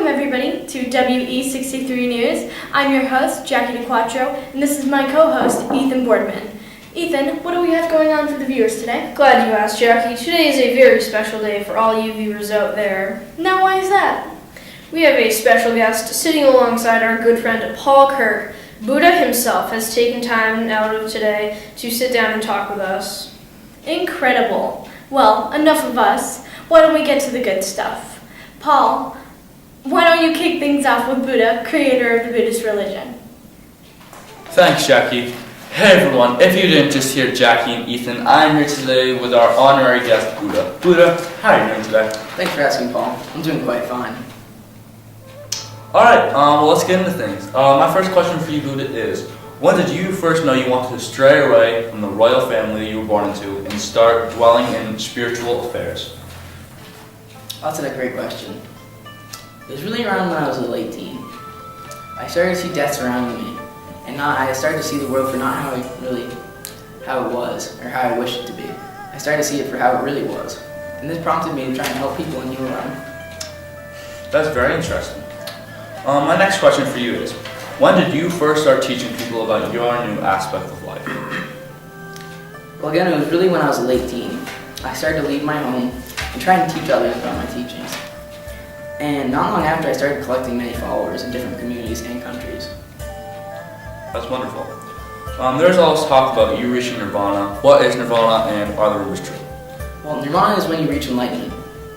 Welcome everybody to WE63 News. I'm your host, Jackie DeQuattro, and this is my co-host, Ethan Boardman. Ethan, what do we have going on for the viewers today? Glad you asked, Jackie. Today is a very special day for all you viewers out there. Now, why is that? We have a special guest sitting alongside our good friend Paul Kirk. Buddha himself has taken time out of today to sit down and talk with us. Incredible. Well, enough of us. Why don't we get to the good stuff? Paul, why don't you kick things off with Buddha, creator of the Buddhist religion? Thanks, Jackie. Hey everyone, if you didn't just hear Jackie and Ethan, I'm here today with our honorary guest, Buddha. Buddha, how are you doing today? Thanks for asking, Paul. I'm doing quite fine. Alright, well, let's get into things. My first question for you, Buddha, is, when did you first know you wanted to stray away from the royal family you were born into and start dwelling in spiritual affairs? That's a great question. It was really around when I was a late teen. I started to see death surrounding me, and I started to see the world for not how it was, or how I wished it to be. I started to see it for how it really was. And this prompted me to try and help people in heal around. That's very interesting. My next question for you is, when did you first start teaching people about your new aspect of life? Well, again, it was really when I was a late teen. I started to leave my home and try and teach others about my teachings. And not long after, I started collecting many followers in different communities and countries. That's wonderful. There's always talk about you reaching nirvana. What is nirvana, and are the rumors true? Well, nirvana is when you reach enlightenment.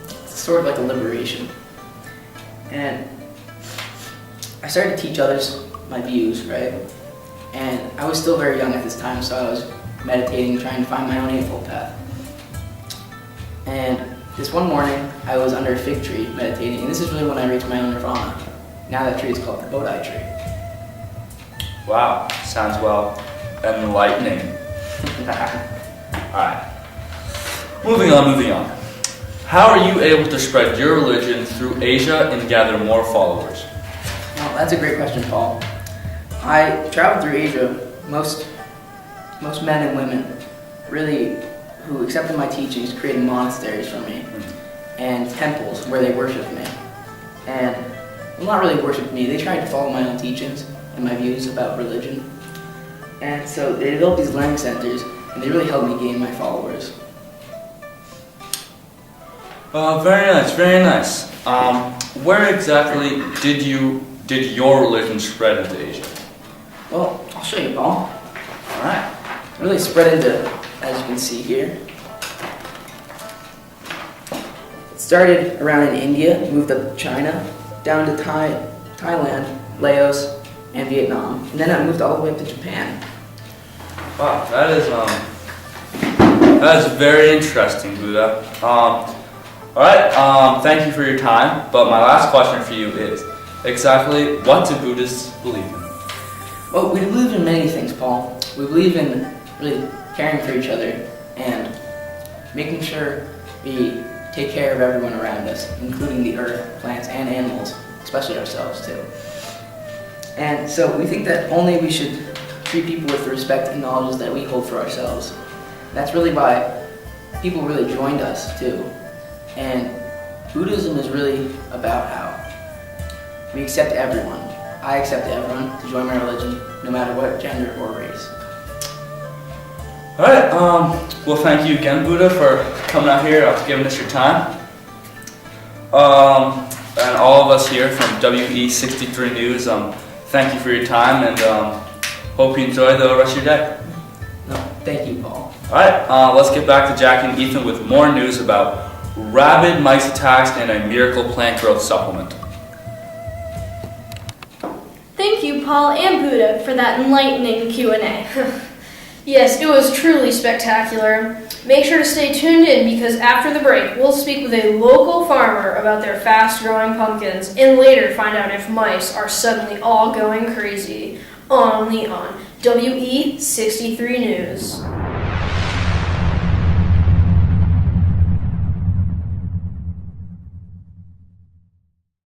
It's sort of like a liberation. And I started to teach others my views, right? And I was still very young at this time, so I was meditating, trying to find my own eightfold path. And this one morning, I was under a fig tree meditating, and this is really when I reached my own nirvana. Now that tree is called the Bodhi tree. Wow, sounds well enlightening. Alright. Moving on. How are you able to spread your religion through Asia and gather more followers? Well, that's a great question, Paul. I traveled through Asia. Most men and women really who accepted my teachings created monasteries for me and temples where they worshiped me. And well, not really worshiped me, they tried to follow my own teachings and my views about religion. And so they developed these learning centers, and they really helped me gain my followers. Very nice. Where exactly did your religion spread into Asia? Well, I'll show you, Paul. Alright. It really spread into, as you can see here. It started around in India, moved up to China, down to Thailand, Laos, and Vietnam. And then I moved all the way up to Japan. Wow, that is very interesting, Buddha. Alright, thank you for your time, but my last question for you is, exactly what do Buddhists believe in? Well, we believe in many things, Paul. We believe in really caring for each other and making sure we take care of everyone around us, including the earth, plants, and animals, especially ourselves too. And so we think that only we should treat people with the respect and knowledge that we hold for ourselves. And that's really why people really joined us too. And Buddhism is really about how we accept everyone. I accept everyone to join my religion, no matter what gender or race. Alright, well thank you again, Buddha, for coming out here, giving us your time. And all of us here from WE63 News, thank you for your time, and hope you enjoy the rest of your day. No, thank you, Paul. Alright, let's get back to Jackie and Ethan with more news about rabid mice attacks and a miracle plant growth supplement. Thank you, Paul and Buddha, for that enlightening Q&A. Yes, it was truly spectacular. Make sure to stay tuned in because after the break, we'll speak with a local farmer about their fast-growing pumpkins and later find out if mice are suddenly all going crazy. Only on WE63 News.